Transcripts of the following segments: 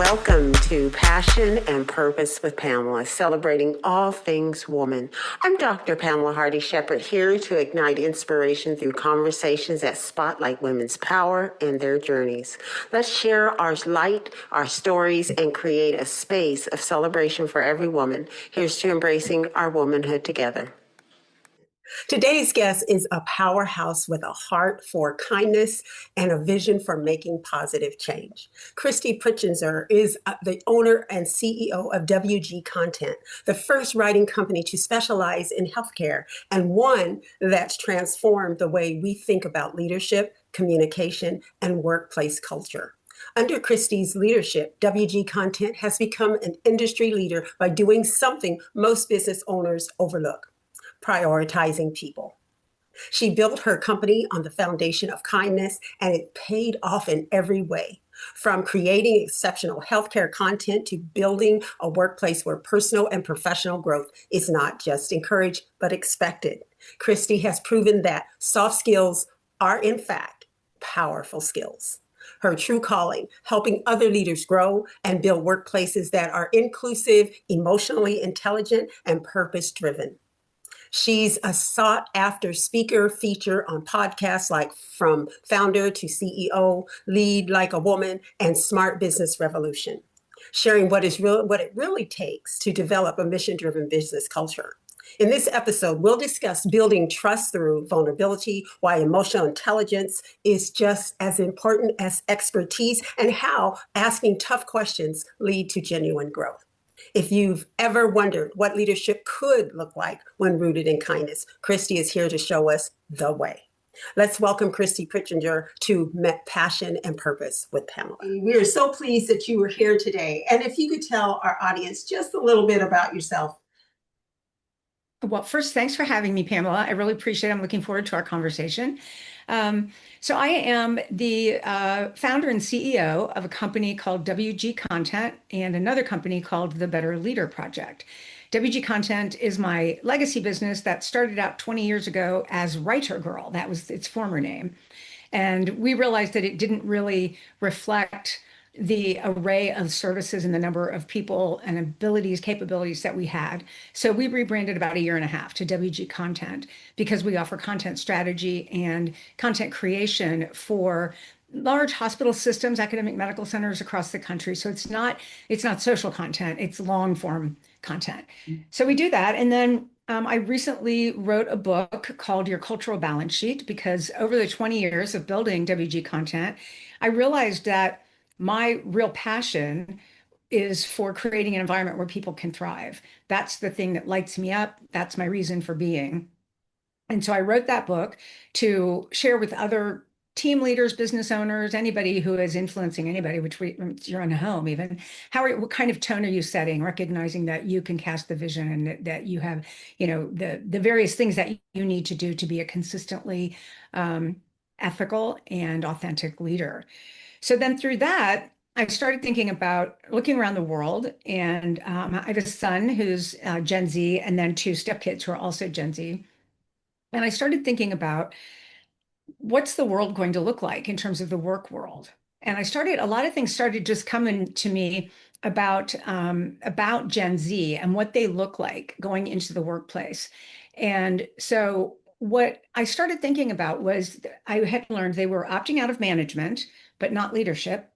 Welcome to Passion and Purpose with Pamela, celebrating all things woman. I'm Dr. Pamela Hardy Shepherd, here to ignite inspiration through conversations that spotlight women's power and their journeys. Let's share our light, our stories, and create a space of celebration for every woman. Here's to embracing our womanhood together. Today's guest is a powerhouse with a heart for kindness and a vision for making positive change. Christy Pretzinger is the owner and CEO of WG Content, the first writing company to specialize in healthcare and one that's transformed the way we think about leadership, communication, and workplace culture. Under Christy's leadership, WG Content has become an industry leader by doing something most business owners overlook: prioritizing people. She built her company on the foundation of kindness, and it paid off in every way. From creating exceptional healthcare content to building a workplace where personal and professional growth is not just encouraged, but expected. Christy has proven that soft skills are, in fact, powerful skills. Her true calling, helping other leaders grow and build workplaces that are inclusive, emotionally intelligent, and purpose-driven. She's a sought-after speaker, feature on podcasts like From Founder to CEO, Lead Like a Woman, and Smart Business Revolution, sharing what it really takes to develop a mission-driven business culture. In this episode, we'll discuss building trust through vulnerability, why emotional intelligence is just as important as expertise, and how asking tough questions lead to genuine growth. If you've ever wondered what leadership could look like when rooted in kindness, Christy is here to show us the way. Let's welcome Christy Pretzinger to Passion and Purpose with Pamela. We are so pleased that you were here today. And if you could tell our audience just a little bit about yourself. Well, first, thanks for having me, Pamela. I really appreciate it. I'm looking forward to our conversation. So I am the founder and CEO of a company called WG Content and another company called the Better Leader Project. WG Content is my legacy business that started out 20 years ago as Writer Girl. That was its former name. And we realized that it didn't really reflect the array of services and the number of people and abilities, capabilities that we had. So we rebranded about 1.5 years to WG Content because we offer content strategy and content creation for large hospital systems, academic medical centers across the country. So it's not social content, it's long form content. So we do that. And then I recently wrote a book called Your Cultural Balance Sheet because over the 20 years of building WG Content, I realized that my real passion is for creating an environment where people can thrive. That's the thing that lights me up. That's my reason for being. And so I wrote that book to share with other team leaders, business owners, anybody who is influencing anybody, you're in a home even. What kind of tone are you setting, recognizing that you can cast the vision and that you have, the various things that you need to do to be a consistently ethical and authentic leader. So then through that, I started thinking about looking around the world, and I have a son who's Gen Z and then 2 stepkids who are also Gen Z. And I started thinking about what's the world going to look like in terms of the work world. And a lot of things started just coming to me about Gen Z and what they look like going into the workplace. And so what I started thinking about was I had learned they were opting out of management, but not leadership.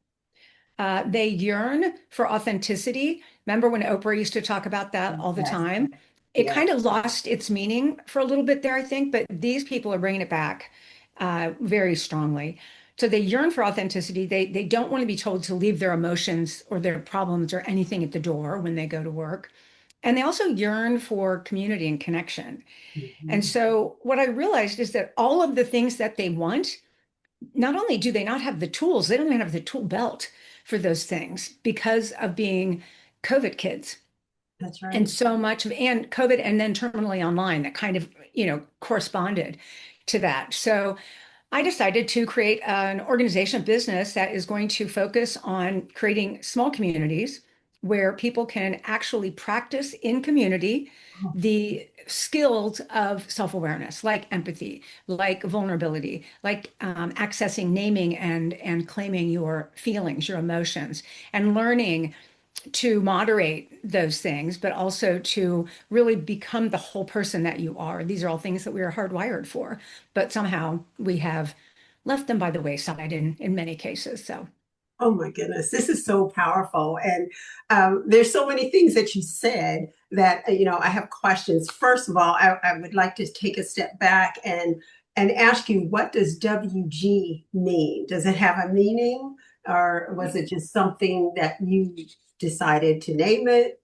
They yearn for authenticity. Remember when Oprah used to talk about that all the time? It kind of lost its meaning for a little bit there, I think, but these people are bringing it back very strongly. So they yearn for authenticity. They don't want to be told to leave their emotions or their problems or anything at the door when they go to work. And they also yearn for community and connection. Mm-hmm. And so what I realized is that all of the things that they want, not only do they not have the tools, they don't even have the tool belt for those things because of being COVID kids. That's right. And so much and COVID and then terminally online that kind of, corresponded to that. So I decided to create an organization business that is going to focus on creating small communities where people can actually practice in community the skills of self-awareness, like empathy, like vulnerability, like accessing, naming, and claiming your feelings, your emotions, and learning to moderate those things, but also to really become the whole person that you are. These are all things that we are hardwired for, but somehow we have left them by the wayside in many cases. So. Oh my goodness, this is so powerful. And there's so many things that you said that, I have questions. First of all, I would like to take a step back and ask you, what does WG mean? Does it have a meaning, or was it just something that you decided to name it?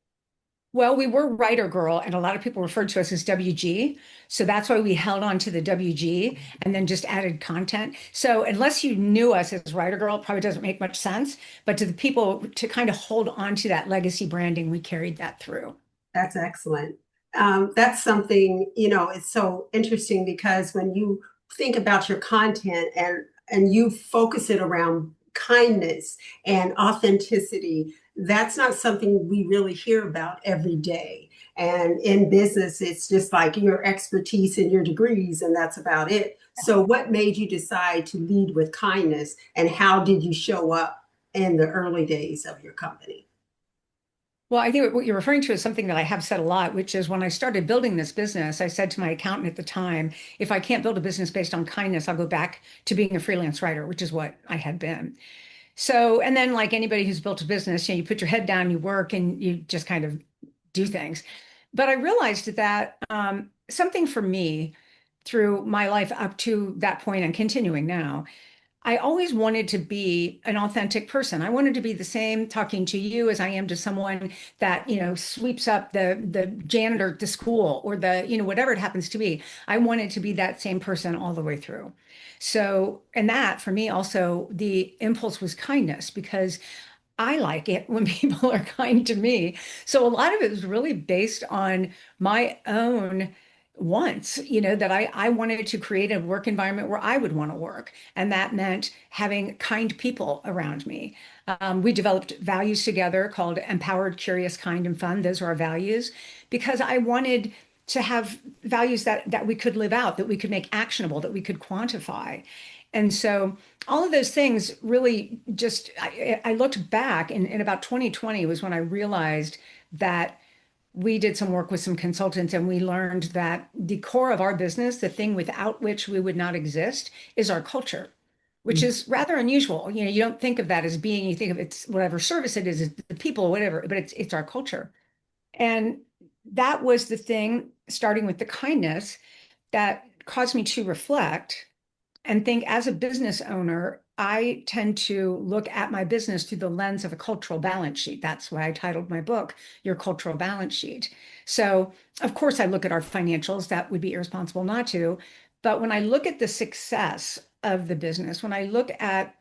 Well, we were Writer Girl, and a lot of people referred to us as WG. So that's why we held on to the WG and then just added content. So unless you knew us as Writer Girl, it probably doesn't make much sense. But to the people to kind of hold on to that legacy branding, we carried that through. That's excellent. That's something, it's so interesting because when you think about your content and you focus it around kindness and authenticity, that's not something we really hear about every day. And in business, it's just like your expertise and your degrees, and that's about it. So, what made you decide to lead with kindness, and how did you show up in the early days of your company? Well, I think what you're referring to is something that I have said a lot, which is when I started building this business, I said to my accountant at the time, if I can't build a business based on kindness, I'll go back to being a freelance writer, which is what I had been. So, and then like anybody who's built a business, you put your head down, you work, and you just kind of do things. But I realized that something for me through my life up to that point and continuing now, I always wanted to be an authentic person. I wanted to be the same talking to you as I am to someone that, sweeps up the janitor at the school or whatever it happens to be. I wanted to be that same person all the way through. So, and that for me also, the impulse was kindness because I like it when people are kind to me. So a lot of it was really based on my own wants, that I wanted to create a work environment where I would want to work. And that meant having kind people around me. We developed values together called empowered, curious, kind, and fun. Those are our values because I wanted to have values that we could live out, that we could make actionable, that we could quantify. And so all of those things really just, I looked back in about 2020 was when I realized that we did some work with some consultants and we learned that the core of our business, the thing without which we would not exist, is our culture, which is rather unusual. You don't think of that as being, you think of it's whatever service it is the people, whatever, but it's our culture. And that was the thing, starting with the kindness, that caused me to reflect and think as a business owner, I tend to look at my business through the lens of a cultural balance sheet. That's why I titled my book, Your Cultural Balance Sheet. So, of course, I look at our financials. That would be irresponsible not to. But when I look at the success of the business, when I look at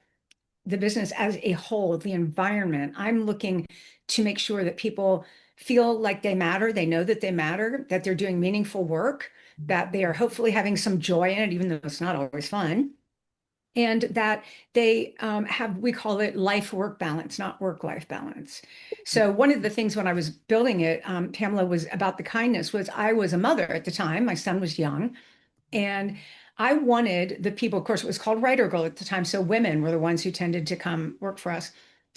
the business as a whole, the environment, I'm looking to make sure that people feel like they matter, they know that they matter, that they're doing meaningful work, that they are hopefully having some joy in it, even though it's not always fun, and that they have, we call it life work balance, not work life balance. So, one of the things when I was building it, Pamela, was about the kindness, was I was a mother at the time, my son was young. And I wanted the people, of course, it was called Writer Girl at the time. So women were the ones who tended to come work for us.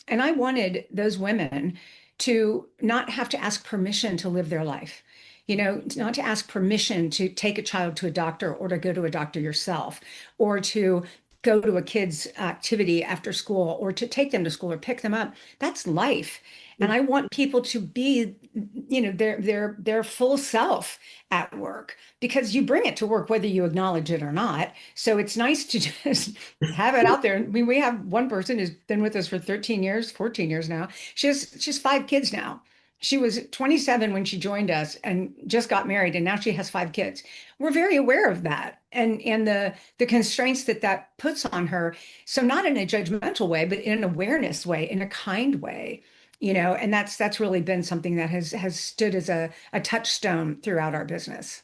And I wanted those women to not have to ask permission to live their life, not to ask permission to take a child to a doctor or to go to a doctor yourself or to go to a kid's activity after school or to take them to school or pick them up. That's life. And I want people to be, their full self at work because you bring it to work whether you acknowledge it or not. So it's nice to just have it out there. I mean, we have one person who's been with us for 13 years, 14 years now. She's 5 kids now. She was 27 when she joined us and just got married, and now she has 5 kids. We're very aware of that and the constraints that puts on her. So not in a judgmental way, but in an awareness way, in a kind way, and that's really been something that has stood as a touchstone throughout our business.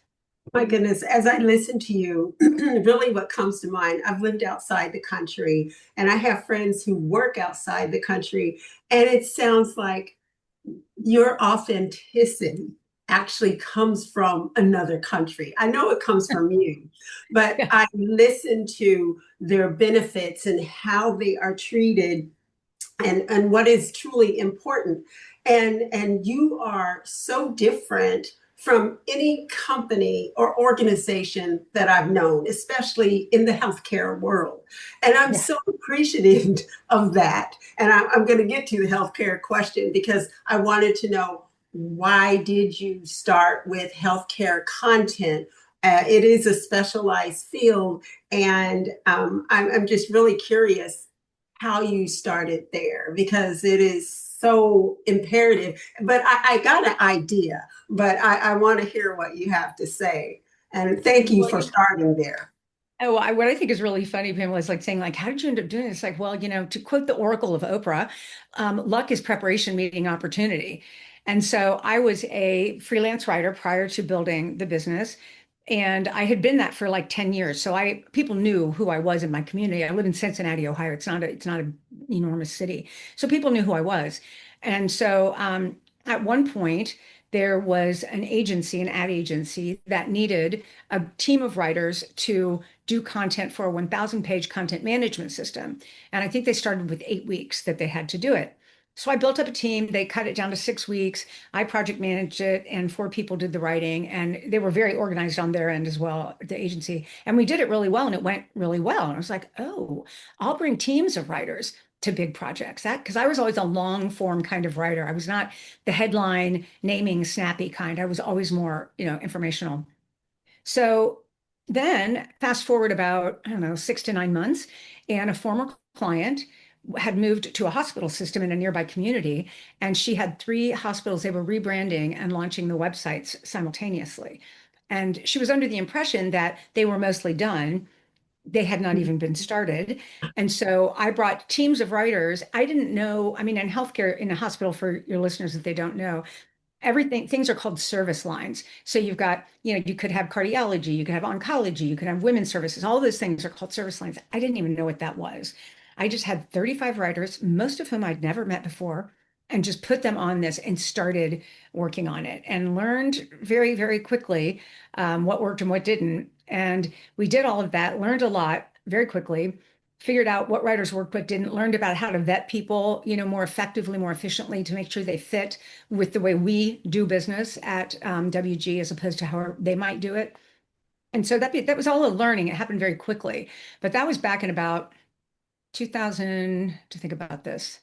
My goodness, as I listen to you, really what comes to mind, I've lived outside the country and I have friends who work outside the country, and it sounds like your authenticity actually comes from another country. I know it comes from you, but Yeah. I listen to their benefits and how they are treated and what is truly important. And you are so different from any company or organization that I've known, especially in the healthcare world. And I'm Yeah. so appreciative of that. And I'm going to get to the healthcare question because I wanted to know, why did you start with healthcare content? It is a specialized field, and I'm just really curious how you started there because it is so imperative. But I got an idea, but I want to hear what you have to say. And thank you Well, for starting there. oh, what I think is really funny, Pamela, is like saying, like, how did you end up doing this? Like, well, to quote the Oracle of Oprah, luck is preparation meeting opportunity. And so I was a freelance writer prior to building the business. And I had been that for like 10 years. So people knew who I was in my community. I live in Cincinnati, Ohio. It's not an enormous city. So people knew who I was. And so at one point, there was an ad agency that needed a team of writers to do content for a 1,000 page content management system. And I think they started with 8 weeks that they had to do it. So I built up a team. They cut it down to 6 weeks. I project managed it, and 4 people did the writing. And they were very organized on their end as well, the agency. And we did it really well, and it went really well. And I was like, oh, I'll bring teams of writers to big projects. That because I was always a long form kind of writer. I was not the headline naming snappy kind. I was always more, informational. So then fast forward about, I don't know, 6 to 9 months, and a former client had moved to a hospital system in a nearby community, and she had 3 hospitals. They were rebranding and launching the websites simultaneously. And she was under the impression that they were mostly done. They had not even been started. And so I brought teams of writers. I didn't know, I mean, in healthcare, in a hospital, for your listeners that they don't know, things are called service lines. So you've got, you could have cardiology, you could have oncology, you could have women's services. All those things are called service lines. I didn't even know what that was. I just had 35 writers, most of whom I'd never met before, and just put them on this and started working on it and learned very, very quickly what worked and what didn't. And we did all of that, learned a lot very quickly, figured out what writers worked but didn't, learned about how to vet people, more effectively, more efficiently, to make sure they fit with the way we do business at WG as opposed to how they might do it. And so that was all a learning. It happened very quickly. But that was back in about 2000, to think about this.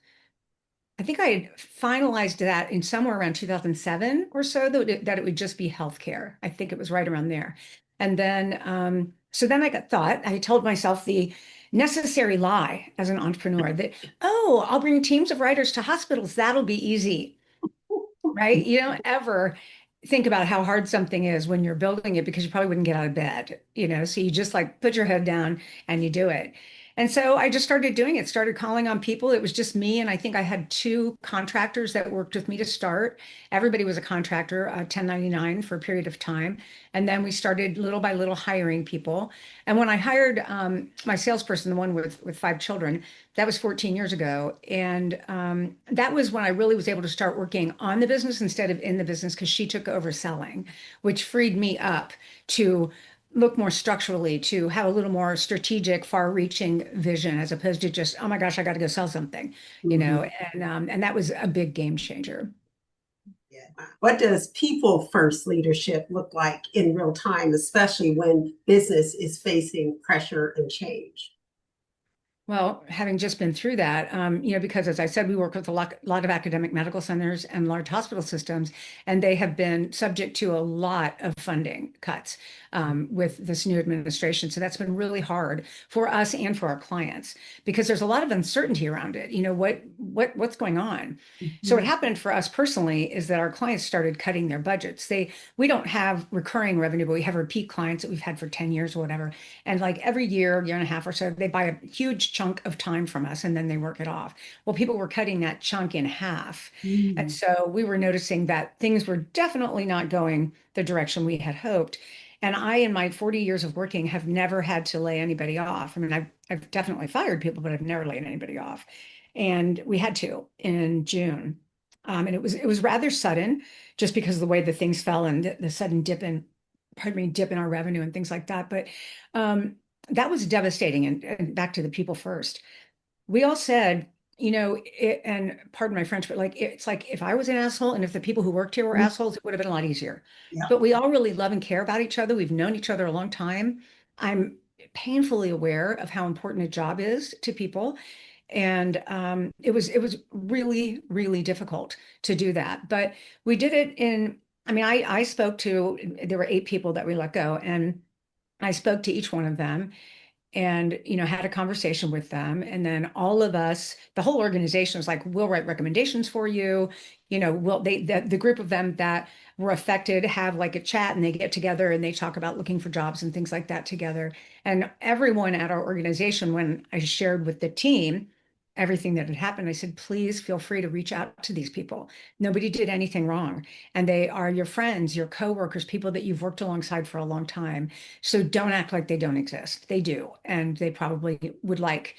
I think I had finalized that in somewhere around 2007 or so, that it would just be healthcare. I think it was right around there. And then, so then I told myself the necessary lie as an entrepreneur that, oh, I'll bring teams of writers to hospitals. That'll be easy, right? You don't ever think about how hard something is when you're building it because you probably wouldn't get out of bed, so you just like put your head down and you do it. And so I just started doing it, started calling on people. It was just me. And I think I had 2 contractors that worked with me to start. Everybody was a contractor, 1099 for a period of time. And then we started little by little hiring people. And when I hired my salesperson, the one with 5 children, that was 14 years ago. And that was when I really was able to start working on the business instead of in the business, because she took over selling, which freed me up to look more structurally, to have a little more strategic, far-reaching vision, as opposed to just, oh my gosh, I got to go sell something, Mhm. and that was a big game changer. Yeah. What does people first leadership look like in real time, especially when business is facing pressure and change? Well, having just been through that, because as I said, we work with a lot of academic medical centers and large hospital systems, and they have been subject to a lot of funding cuts with this new administration. So that's been really hard for us and for our clients because there's a lot of uncertainty around it. What's going on? So what Mhm. happened for us personally is that our clients started cutting their budgets. We don't have recurring revenue, but we have repeat clients that we've had for 10 years or whatever. And like every year and a half or so, they buy a huge chunk of time from us and then they work it off. Well, people were cutting that chunk in half. And Mm. so we were noticing that things were definitely not going the direction we had hoped. And I, in my 40 years of working, have never had to lay anybody off. I mean, I've definitely fired people, but I've never laid anybody off. And we had to in June. And it was rather sudden, just because of the way the things fell and the sudden dip in our revenue and things like that. But that was devastating. And back to the people first, we all said, and pardon my French, but like it's like if I was an asshole and if the people who worked here were assholes, it would have been a lot easier. Yeah. But we all really love and care about each other. We've known each other a long time. I'm painfully aware of how important a job is to people. And it was really, really difficult to do that. But we did it I mean, I spoke to, there were 8 people that we let go, and I spoke to each one of them and had a conversation with them, and then all of us, the whole organization, was like, we'll write recommendations for you. The group of them that were affected have like a chat, and they get together and they talk about looking for jobs and things like that together. And everyone at our organization, when I shared with the team everything that had happened, I said, please feel free to reach out to these people. Nobody did anything wrong, and they are your friends, your coworkers, people that you've worked alongside for a long time. So don't act like they don't exist. They do. And they probably would like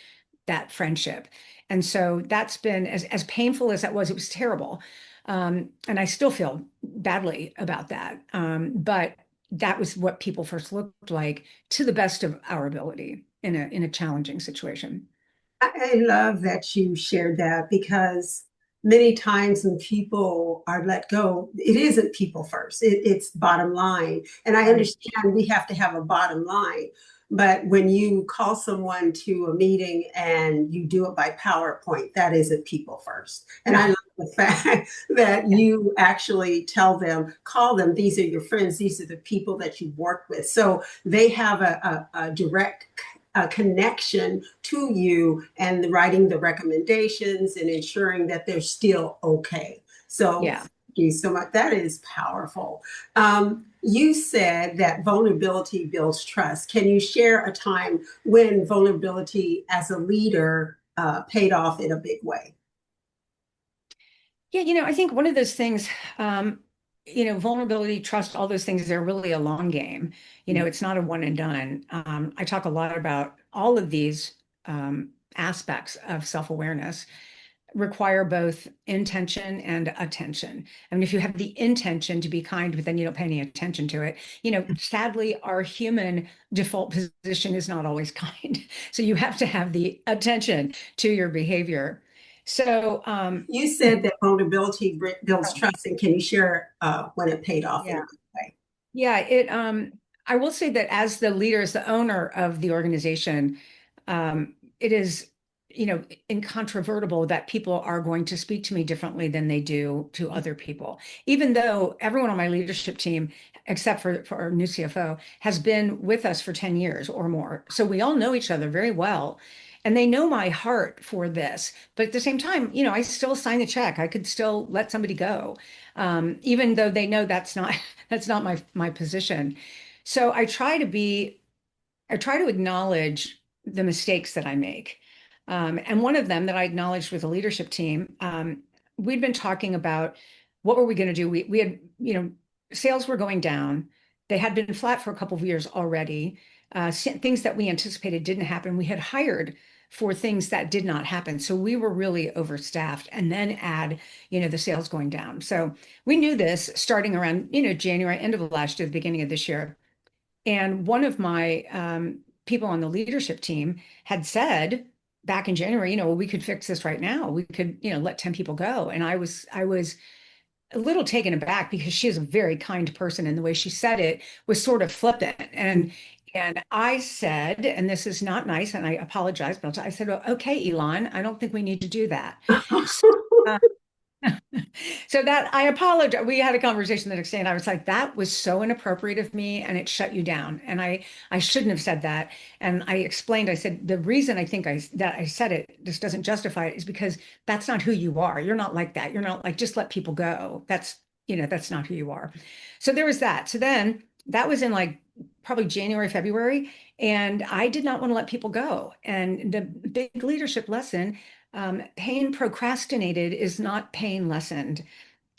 that friendship. And so that's been, as painful as that was, it was terrible. And I still feel badly about that. But that was what people first looked like, to the best of our ability in a challenging situation. I love that you shared that because many times when people are let go, it isn't people first, it's bottom line. And I Right. understand we have to have a bottom line. But when you call someone to a meeting and you do it by PowerPoint, that isn't people first. And I No. love the fact that Yeah. you actually tell them, call them, these are your friends, these are the people that you work with. So they have a direct connection to you and writing the recommendations and ensuring that they're still okay. So Yeah. thank you so much. That is powerful. You said that vulnerability builds trust. Can you share a time when vulnerability as a leader paid off in a big way? Yeah, I think one of those things, vulnerability, trust, all those things, they're really a long game. It's not a one and done. I talk a lot about all of these aspects of self-awareness require both intention and attention. I mean, if you have the intention to be kind, but then you don't pay any attention to it, sadly, our human default position is not always kind. So you have to have the attention to your behavior. So, You said that vulnerability builds trust, and can you share when it paid off in a yeah. good way? Yeah, I will say that as the leader, as the owner of the organization, it is, incontrovertible that people are going to speak to me differently than they do to other people. Even though everyone on my leadership team, except for our new CFO, has been with us for 10 years or more. So we all know each other very well. And they know my heart for this. But at the same time, I still sign the check. I could still let somebody go, even though they know that's not that's not my position. So I try to acknowledge the mistakes that I make. And one of them that I acknowledged with the leadership team, we'd been talking about what were we going to do. We had, sales were going down. They had been flat for a couple of years already. Things that we anticipated didn't happen. We had hired for things that did not happen. So we were really overstaffed, and then add, the sales going down. So we knew this starting around, January, end of last year, the beginning of this year. And one of my people on the leadership team had said back in January, well, we could fix this right now. We could, let 10 people go. And I was a little taken aback because she is a very kind person, and the way she said it was sort of flippant. And I said, and this is not nice, and I apologize, but I said, well, okay, Elon, I don't think we need to do that. So, so that I apologize. We had a conversation the next day, and I was like, that was so inappropriate of me, and it shut you down. And I shouldn't have said that. And I explained, I said, the reason I think that I said it, this doesn't justify it, is because that's not who you are. You're not like that. You're not like, just let people go. That's not who you are. So there was that. So then that was in like probably January, February, and I did not want to let people go. And the big leadership lesson, pain procrastinated is not pain lessened.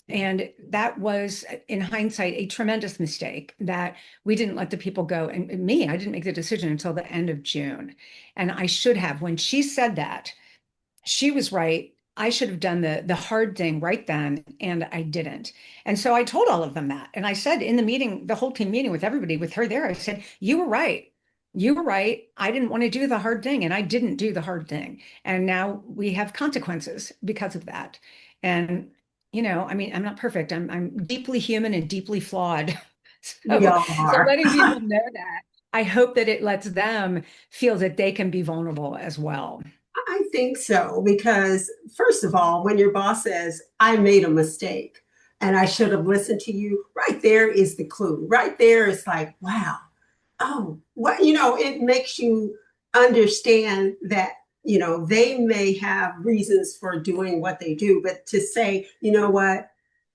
And that was, in hindsight, a tremendous mistake that we didn't let the people go. And me, I didn't make the decision until the end of June. And I should have. When she said that, she was right. I should have done the hard thing right then, and I didn't. And so I told all of them that. And I said in the meeting, the whole team meeting with everybody, with her there, I said, you were right. You were right. I didn't want to do the hard thing, and I didn't do the hard thing. And now we have consequences because of that. And, I mean, I'm not perfect. I'm deeply human and deeply flawed. We So, all so are. letting people know that, I hope that it lets them feel that they can be vulnerable as well. I think so, because first of all, when your boss says, I made a mistake and I should have listened to you, right there is the clue. Right there is like, wow, oh, what, it makes you understand that, they may have reasons for doing what they do, but to say, you know what,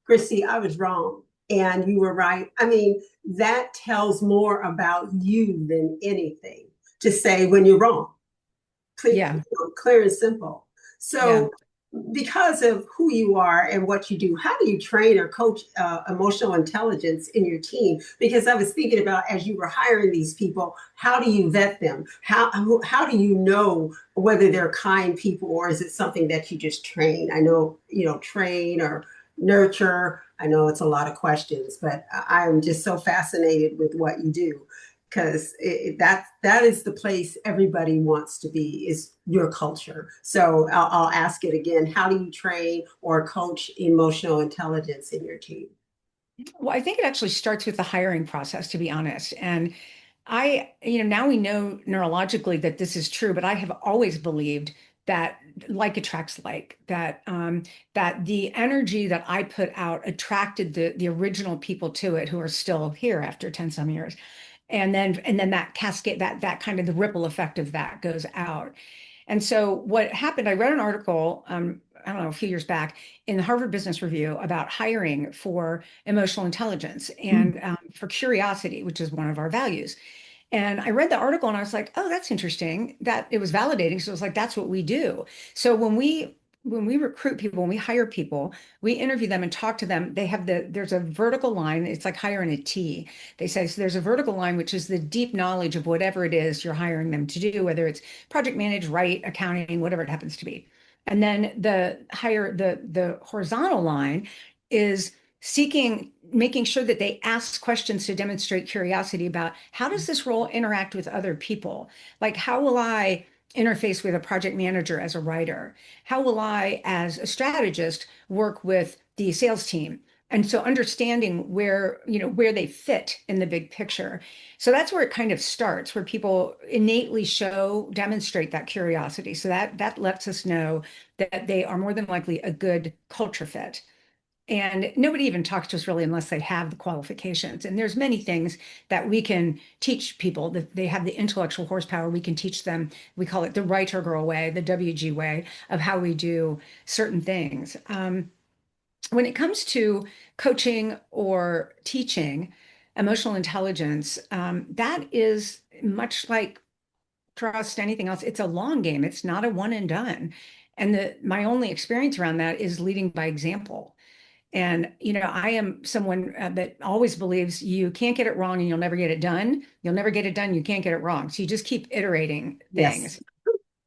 Christy, I was wrong and you were right. I mean, that tells more about you than anything to say when you're wrong. Clear, Yeah. clear and simple. Yeah. So, because of who you are and what you do, how do you train or coach emotional intelligence in your team? Because I was thinking about as you were hiring these people, how do you vet them? How do you know whether they're kind people or is it something that you just train? I know, train or nurture. I know it's a lot of questions, but I'm just so fascinated with what you do because that is the place everybody wants to be is your culture. So I'll ask it again. How do you train or coach emotional intelligence in your team? Well, I think it actually starts with the hiring process, to be honest. And now we know neurologically that this is true, but I have always believed that like attracts like, that the energy that I put out attracted the original people to it who are still here after 10 some years. And then that cascade, that kind of the ripple effect of that goes out. And so what happened, I read an article, I don't know, a few years back in the Harvard Business Review about hiring for emotional intelligence and for curiosity, which is one of our values. And I read the article and I was like, oh, that's interesting. That it was validating. So it was like, that's what we do. So when we recruit people, when we hire people, we interview them and talk to them. There's a vertical line. It's like hiring a T. They say, so there's a vertical line, which is the deep knowledge of whatever it is you're hiring them to do, whether it's project manage, write, accounting, whatever it happens to be. And then the horizontal line is making sure that they ask questions to demonstrate curiosity about how does this role interact with other people? Like, how will I interface with a project manager as a writer? How will I, as a strategist, work with the sales team? And so understanding where they fit in the big picture. So that's where it kind of starts, where people innately demonstrate that curiosity. So that lets us know that they are more than likely a good culture fit. And nobody even talks to us really unless they have the qualifications. And there's many things that we can teach people that they have the intellectual horsepower. We can teach them. We call it the writer girl way, the WG way of how we do certain things. When it comes to coaching or teaching emotional intelligence, that is much like trust anything else. It's a long game. It's not a one and done. And my only experience around that is leading by example. And, I am someone that always believes you can't get it wrong and you'll never get it done. You'll never get it done. You can't get it wrong. So you just keep iterating Yes. things.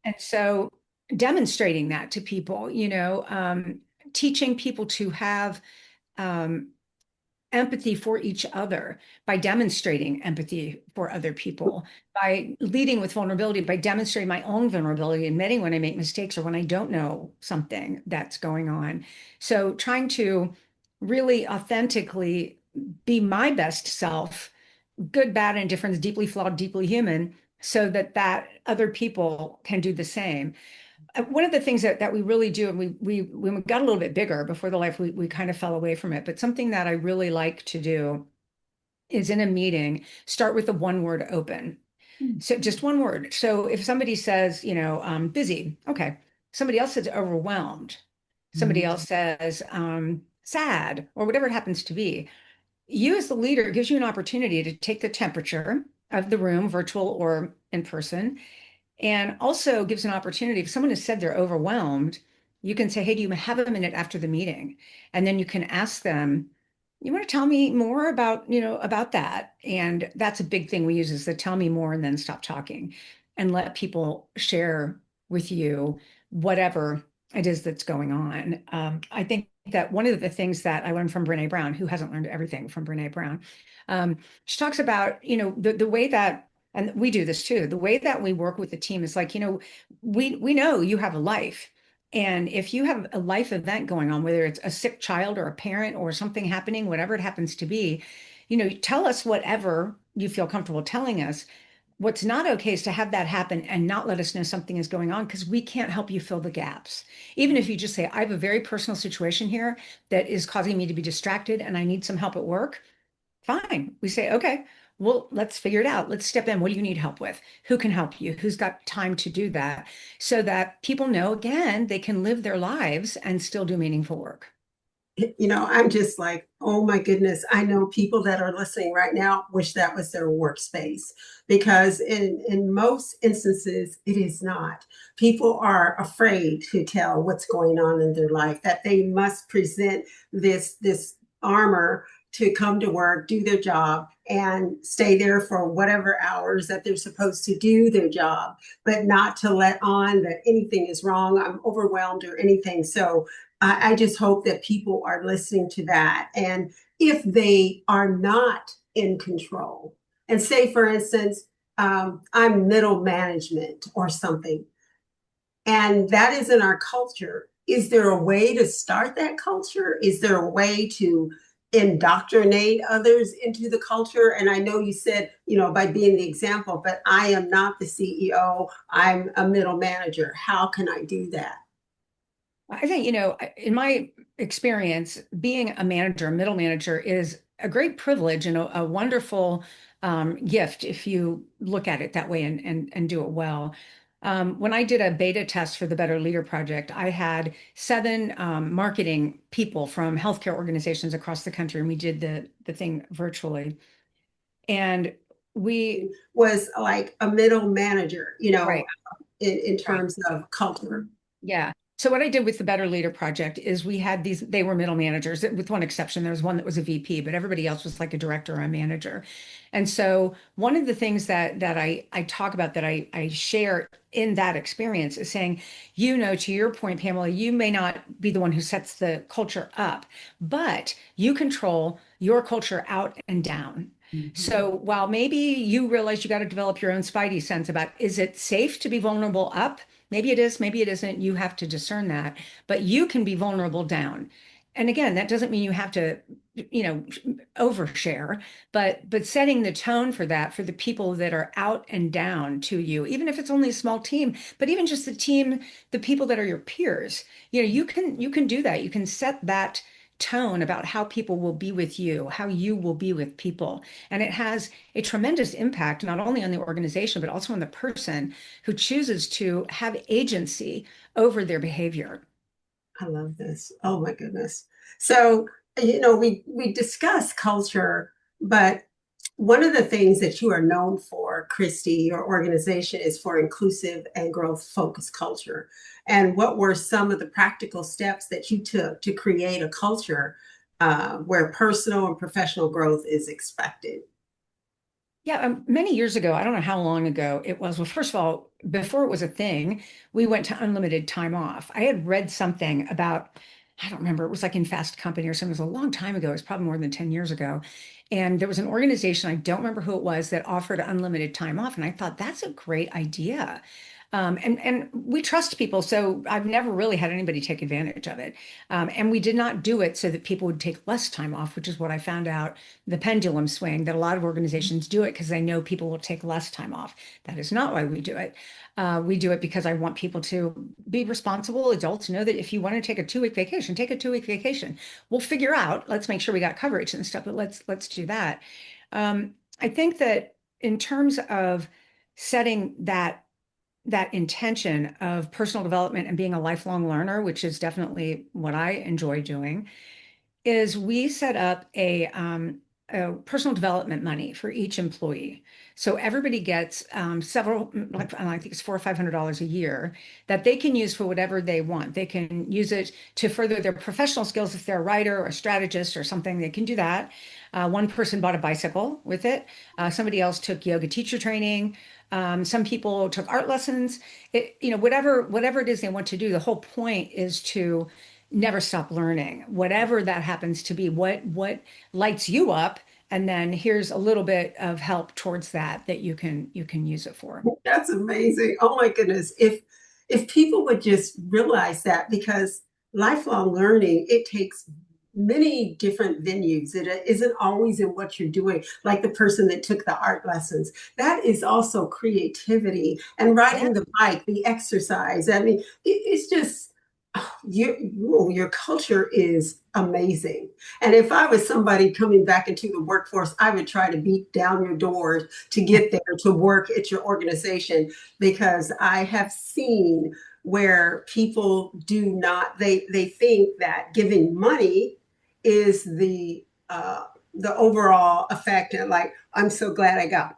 And so demonstrating that to people, teaching people to have um, empathy for each other by demonstrating empathy for other people, by leading with vulnerability, by demonstrating my own vulnerability, admitting when I make mistakes or when I don't know something that's going on. So trying to really authentically be my best self, good, bad, and difference, deeply flawed, deeply human, so that other people can do the same. One of the things that we really do, and we when we got a little bit bigger before the life, we kind of fell away from it. But something that I really like to do is in a meeting, start with a one word open. So just one word. So if somebody says, busy, okay. Somebody else says overwhelmed. Somebody else says sad, or whatever it happens to be. You as the leader, it gives you an opportunity to take the temperature of the room, virtual or in person, and also gives an opportunity. If someone has said they're overwhelmed, you can say, hey, do you have a minute after the meeting? And then you can ask them, you want to tell me more about that? And that's a big thing we use is the tell me more and then stop talking and let people share with you whatever it is that's going on. I think that one of the things that I learned from Brene Brown, who hasn't learned everything from Brene Brown, she talks about, the way that, and we do this too, the way that we work with the team is like, we know you have a life. And if you have a life event going on, whether it's a sick child or a parent or something happening, whatever it happens to be, tell us whatever you feel comfortable telling us. What's not okay is to have that happen and not let us know something is going on because we can't help you fill the gaps. Even if you just say, I have a very personal situation here that is causing me to be distracted and I need some help at work, fine. We say, okay, well, let's figure it out. Let's step in. What do you need help with? Who can help you? Who's got time to do that? So that people know, again, they can live their lives and still do meaningful work. I'm just like, oh my goodness, I know people that are listening right now wish that was their workspace because in most instances, it is not. People are afraid to tell what's going on in their life, that they must present this armor to come to work, do their job, and stay there for whatever hours that they're supposed to do their job, but not to let on that anything is wrong, I'm overwhelmed or anything. So I just hope that people are listening to that. And if they are not in control, and say, for instance, I'm middle management or something, and that is in our culture, is there a way to start that culture? Is there a way to indoctrinate others into the culture? And I know you said, by being the example, but I am not the CEO, I'm a middle manager. How can I do that? I think, in my experience, being a manager, a middle manager is a great privilege and a wonderful gift if you look at it that way and do it well. When I did a beta test for the Better Leader Project, I had 7 marketing people from healthcare organizations across the country, and we did the thing virtually. And we Was like a middle manager, right, in right. terms of culture. Yeah. So what I did with the Better Leader Project is we had they were middle managers, with one exception. There was one that was a VP, but everybody else was like a director or a manager. And so one of the things that I talk about, that I share in that experience, is saying, to your point, Pamela, you may not be the one who sets the culture up, but you control your culture out and down. So while maybe you realize you got to develop your own spidey sense about, is it safe to be vulnerable up? Maybe it is, maybe it isn't. You have to discern that, but you can be vulnerable down. And again, that doesn't mean you have to, overshare, but setting the tone for that for the people that are out and down to you, even if it's only a small team, but even just the team, the people that are your peers, you can do that. You can set that tone about how people will be with you, how you will be with people. And it has a tremendous impact, not only on the organization, but also on the person who chooses to have agency over their behavior. I love this. Oh my goodness. So, we discuss culture, but one of the things that you are known for, Christy, your organization, is for inclusive and growth focused culture. And what were some of the practical steps that you took to create a culture where personal and professional growth is expected? Yeah, many years ago, I don't know how long ago it was. Well, first of all, before it was a thing, we went to unlimited time off. I had read something about, I don't remember, it was like in Fast Company or something. It was a long time ago. It was probably more than 10 years ago. And there was an organization, I don't remember who it was, that offered unlimited time off. And I thought, that's a great idea. And we trust people, so I've never really had anybody take advantage of it. And we did not do it so that people would take less time off, which is what I found out, the pendulum swing, that a lot of organizations do it because they know people will take less time off. That is not why we do it. We do it because I want people to be responsible adults, know that if you want to take a 2-week vacation, take a 2-week vacation. We'll figure out, let's make sure we got coverage and stuff, but let's do that. I think that in terms of setting that intention of personal development and being a lifelong learner, which is definitely what I enjoy doing, is we set up personal development money for each employee. So everybody gets several, like I think it's $400 or $500 a year that they can use for whatever they want. They can use it to further their professional skills if they're a writer or a strategist or something. They can do that. One person bought a bicycle with it. Somebody else took yoga teacher training. Some people took art lessons. Whatever it is they want to do. The whole point is to never stop learning, whatever that happens to be. What lights you up, and then here's a little bit of help towards that you can use it for. That's amazing. Oh my goodness. If people would just realize that, because lifelong learning, it takes many different venues. It isn't always in what you're doing, like the person that took the art lessons. That is also creativity and Yeah. riding the bike, the exercise. I mean, it's just your culture is amazing. And if I was somebody coming back into the workforce, I would try to beat down your doors to get there to work at your organization, because I have seen where people do not, they think that giving money is the overall effect. And like, I'm so glad I got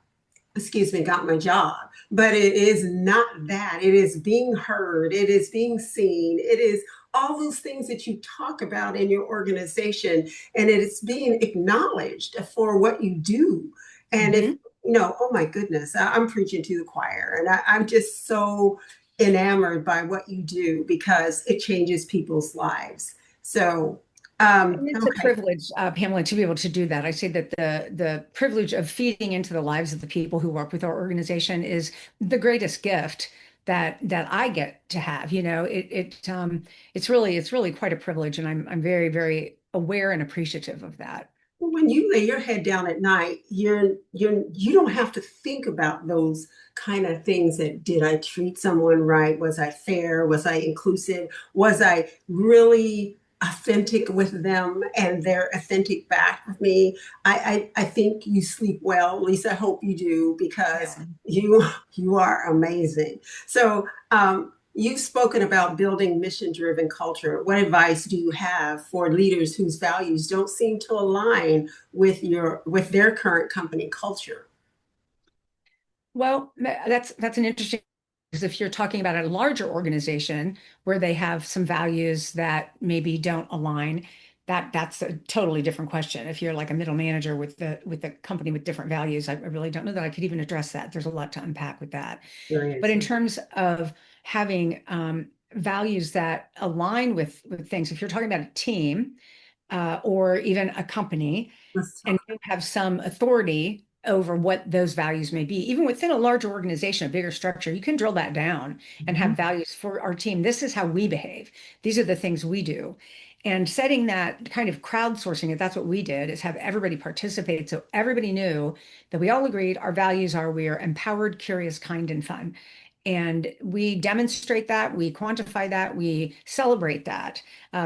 my job. But it is not that. It is being heard. It is being seen. It is all those things that you talk about in your organization. And it is being acknowledged for what you do. And if, Mhm. oh my goodness, I'm preaching to the choir. And I'm just so enamored by what you do, because it changes people's lives. So, And it's a okay. privilege, Pamela, to be able to do that. I say that the privilege of feeding into the lives of the people who work with our organization is the greatest gift that I get to have. It's really quite a privilege, and I'm very, very aware and appreciative of that. When you lay your head down at night, you don't have to think about those kind of things. That, did I treat someone right? Was I fair? Was I inclusive? Was I really authentic with them and they're authentic back with me? I think you sleep well. At least I hope you do, because Yeah. you are amazing. So you've spoken about building mission-driven culture. What advice do you have for leaders whose values don't seem to align with their current company culture? Well, that's an interesting, because if you're talking about a larger organization where they have some values that maybe don't align, that's a totally different question. If you're like a middle manager with the company with different values, I really don't know that I could even address that. There's a lot to unpack with that. But in Experiences. terms of having values that align with things, if you're talking about a team or even a company, Let's and talk. you have some authority over what those values may be, even within a larger organization, a bigger structure, you can drill that down and have values for our team. This is how we behave. These are the things we do. And setting that kind of crowdsourcing it, that's what we did, is have everybody participate. So everybody knew that we all agreed our values are we are empowered, curious, kind, and fun. And we demonstrate that, we quantify that, we celebrate that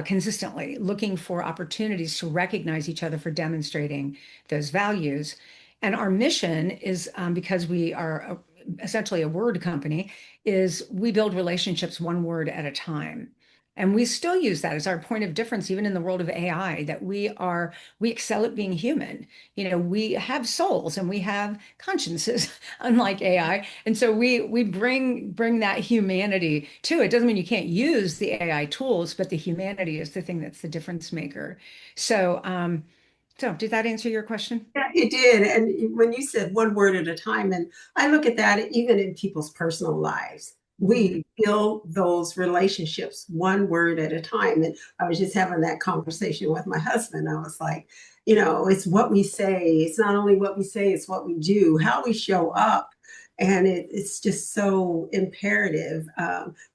consistently, looking for opportunities to recognize each other for demonstrating those values. And our mission is, because we are essentially a word company, is we build relationships one word at a time. And we still use that as our point of difference, even in the world of AI, that we excel at being human. We have souls and we have consciences, unlike AI. And so we bring that humanity to it. Doesn't mean you can't use the AI tools, but the humanity is the thing that's the difference maker. So did that answer your question? Yeah, it did. And when you said one word at a time, and I look at that even in people's personal lives, Mhm. we build those relationships one word at a time. And I was just having that conversation with my husband. I was like, it's what we say. It's not only what we say, it's what we do, how we show up. And it's just so imperative,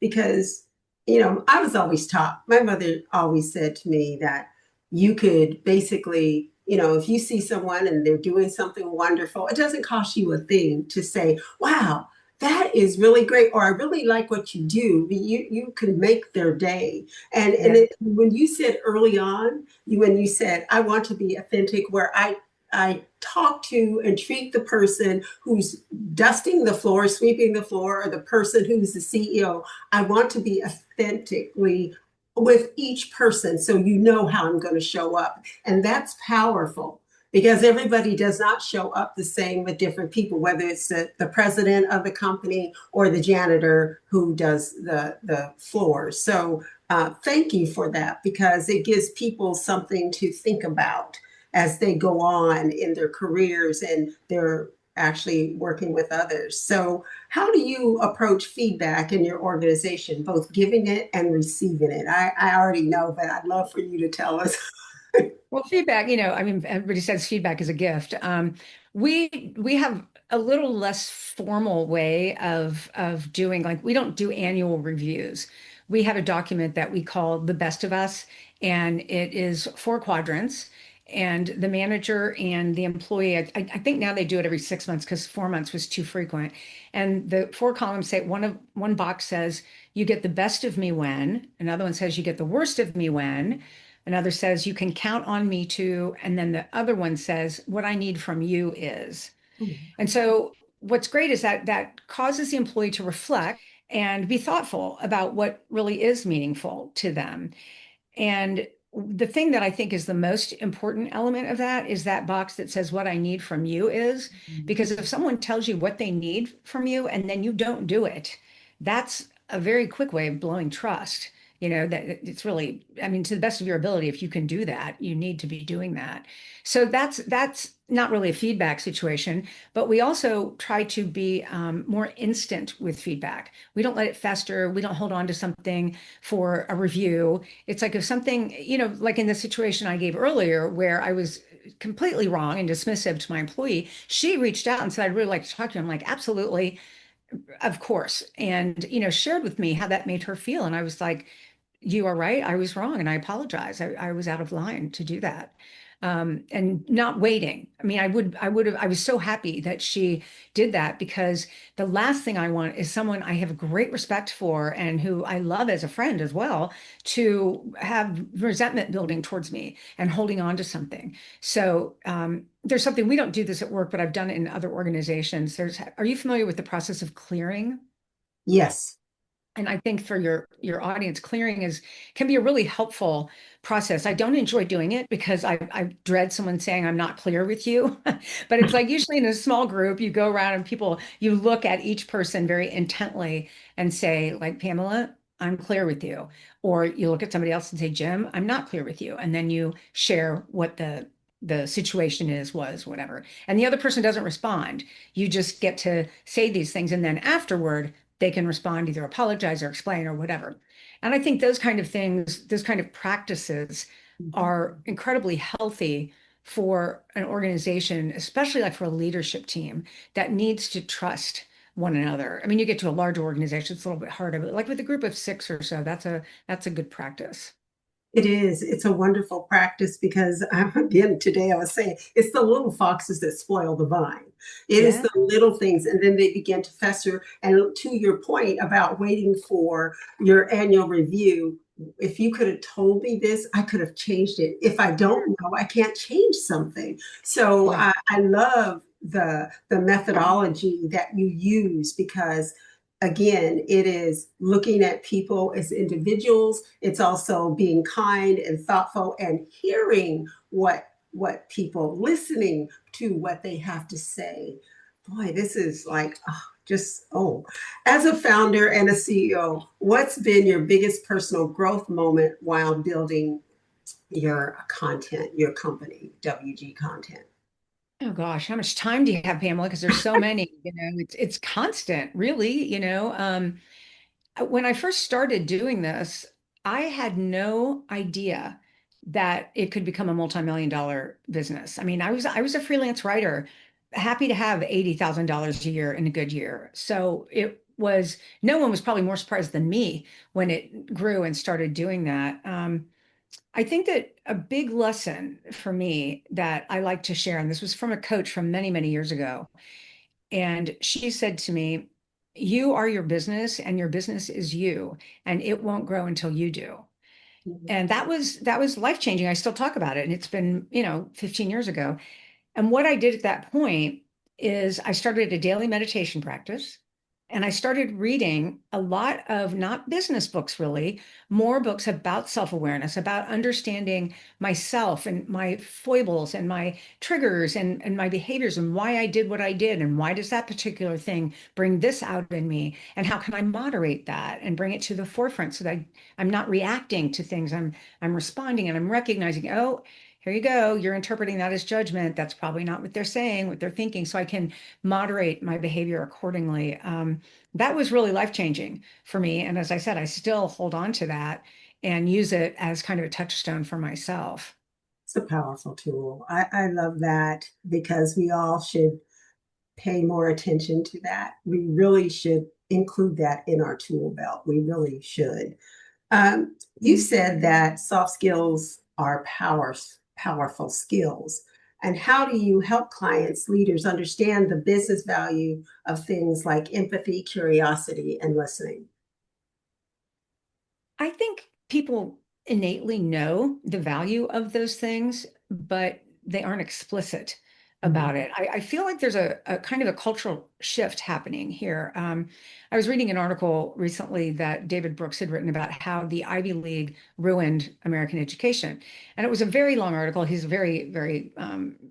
because, I was always taught, my mother always said to me that you could basically, if you see someone and they're doing something wonderful, it doesn't cost you a thing to say, wow, that is really great, or I really like what you do. You can make their day. Yeah. When you said early on, when you said, I want to be authentic, where I talk to and treat the person who's dusting the floor, sweeping the floor, or the person who's the CEO. I want to be authentically with each person, so how I'm going to show up. And that's powerful, because everybody does not show up the same with different people, whether it's the president of the company or the janitor who does the floors. So thank you for that, because it gives people something to think about as they go on in their careers and they're actually working with others. So how do you approach feedback in your organization, both giving it and receiving it? I already know, but I'd love for you to tell us. Well, feedback, I mean, everybody says feedback is a gift. We have a little less formal way of doing, like, we don't do annual reviews. We have a document that we call the best of us, and it is 4 quadrants. And the manager and the employee, I think now they do it every 6 months because 4 months was too frequent. And the 4 columns say one box says you get the best of me when, another one says you get the worst of me when. Another says, you can count on me to. And then the other one says, what I need from you is. And so what's great is that that causes the employee to reflect and be thoughtful about what really is meaningful to them. And the thing that I think is the most important element of that is that box that says, what I need from you is, because if someone tells you what they need from you and then you don't do it, that's a very quick way of blowing trust. That it's really, I mean, to the best of your ability, if you can do that, you need to be doing that. So that's not really a feedback situation, but we also try to be more instant with feedback. We don't let it fester. We don't hold on to something for a review. It's like if something, like in the situation I gave earlier where I was completely wrong and dismissive to my employee, she reached out and said, I'd really like to talk to you. I'm like, absolutely, of course. And, shared with me how that made her feel. And I was like, you are right. I was wrong. And I apologize. I was out of line to do that. And not waiting. I mean, I was so happy that she did that, because the last thing I want is someone I have great respect for and who I love as a friend as well to have resentment building towards me and holding on to something. So there's something, we don't do this at work, but I've done it in other organizations. Are you familiar with the process of clearing? Yes. And I think for your audience, clearing can be a really helpful process. I don't enjoy doing it because I dread someone saying I'm not clear with you. But it's like usually in a small group, you go around and you look at each person very intently and say, like, Pamela, I'm clear with you. Or you look at somebody else and say, Jim, I'm not clear with you. And then you share what the situation was, whatever. And the other person doesn't respond. You just get to say these things. And then afterward, they can respond, either apologize or explain or whatever. And I think those kind of things, those kind of practices are incredibly healthy for an organization, especially like for a leadership team that needs to trust one another. I mean, you get to a larger organization, it's a little bit harder, but like with a group of 6 or so, that's a good practice. It is. It's a wonderful practice because, again, today I was saying it's the little foxes that spoil the vine. It is Yeah. the little things, and then they begin to fester. And to your point about waiting for your annual review, if you could have told me this, I could have changed it. If I don't know, I can't change something. So Yeah. I love the methodology that you use, because again, it is looking at people as individuals. It's also being kind and thoughtful and hearing what people, listening to what they have to say. Boy, this is like as a founder and a CEO, what's been your biggest personal growth moment while building your content, your company, WG Content? Oh gosh, how much time do you have, Pamela? Because there's so many, it's constant, really, when I first started doing this, I had no idea that it could become a multi-million-dollar business. I mean, I was a freelance writer, happy to have $80,000 a year in a good year. So no one was probably more surprised than me when it grew and started doing that. I think that a big lesson for me that I like to share, and this was from a coach from many, many years ago, and she said to me, you are your business and your business is you, and it won't grow until you do. And that was life-changing. I still talk about it, and it's been, 15 years ago. And what I did at that point is I started a daily meditation practice. And I started reading a lot of not business books, really, more books about self-awareness, about understanding myself and my foibles and my triggers and my behaviors and why I did what I did and why does that particular thing bring this out in me and how can I moderate that and bring it to the forefront so that I'm not reacting to things. I'm responding and I'm recognizing, oh, here you go. You're interpreting that as judgment. That's probably not what they're saying, what they're thinking. So I can moderate my behavior accordingly. That was really life-changing for me. And as I said, I still hold on to that and use it as kind of a touchstone for myself. It's a powerful tool. I love that because we all should pay more attention to that. We really should include that in our tool belt. We really should. You said that soft skills are powerful skills. And how do you help clients, leaders understand the business value of things like empathy, curiosity, and listening? I think people innately know the value of those things, but they aren't explicit Mhm. about it. I feel like there's a kind of a cultural shift happening here. I was reading an article recently that David Brooks had written about how the Ivy League ruined American education. And it was a very long article. He's a very, very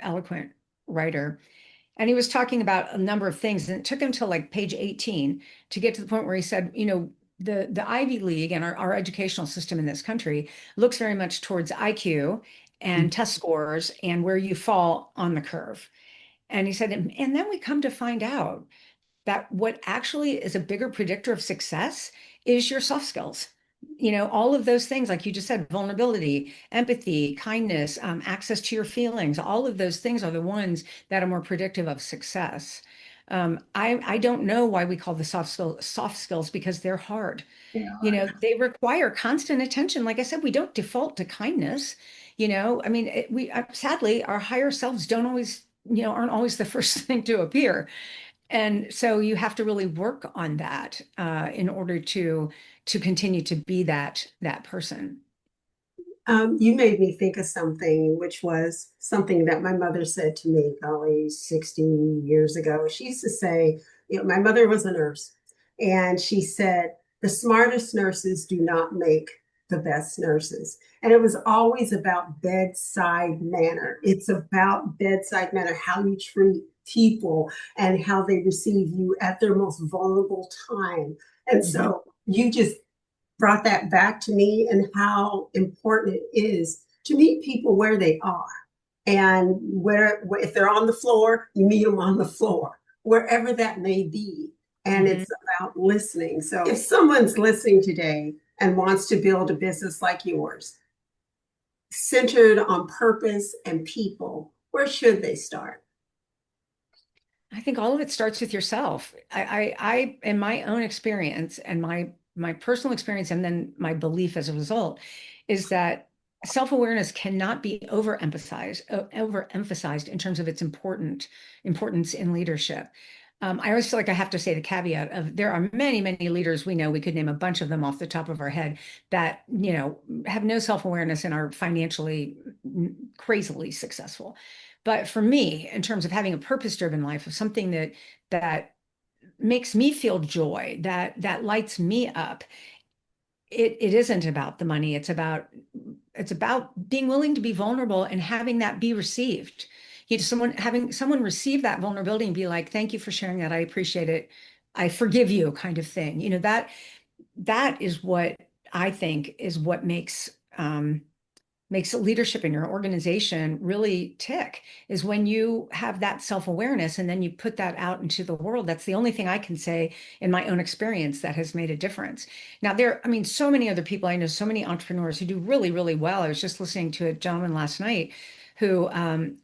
eloquent writer. And he was talking about a number of things, and it took him to like page 18 to get to the point where he said, you know, the Ivy League and our educational system in this country looks very much towards IQ and test scores and where you fall on the curve. And he said, and then we come to find out that what actually is a bigger predictor of success is your soft skills. You know, all of those things, like you just said, vulnerability, empathy, kindness, access to your feelings, all of those things are the ones that are more predictive of success. I don't know why we call the soft skills because they're hard. You know, they require constant attention. Like I said, we don't default to kindness. You know, I mean, we sadly, our higher selves don't always, you know, aren't always the first thing to appear. And so you have to really work on that in order to continue to be that person. You made me think of something, which was something that my mother said to me probably 60 years ago. She used to say, you know, my mother was a nurse, and she said, the smartest nurses do not make the best nurses. And it was always about bedside manner. It's about bedside manner, how you treat people and how they receive you at their most vulnerable time. And Mhm. so you just brought that back to me and how important it is to meet people where they are. And where if they're on the floor, you meet them on the floor, wherever that may be. And Mhm. it's about listening. So if someone's listening today and wants to build a business like yours, centered on purpose and people, where should they start? I think all of it starts with yourself. In my own experience and my personal experience, and then my belief as a result, is that self-awareness cannot be overemphasized in terms of its importance in leadership. I always feel like I have to say the caveat of there are many, many leaders we know, we could name a bunch of them off the top of our head that, you know, have no self-awareness and are financially crazily successful. But for me, in terms of having a purpose-driven life, of something that makes me feel joy, that lights me up, it isn't about the money. It's about being willing to be vulnerable and having that be received. You know, having someone receive that vulnerability and be like, "Thank you for sharing that. I appreciate it. I forgive you," kind of thing. You know, that is what I think is what makes leadership in your organization really tick is when you have that self-awareness and then you put that out into the world. That's the only thing I can say in my own experience that has made a difference. Now I mean, so many other people, I know so many entrepreneurs who do really, really well. I was just listening to a gentleman last night who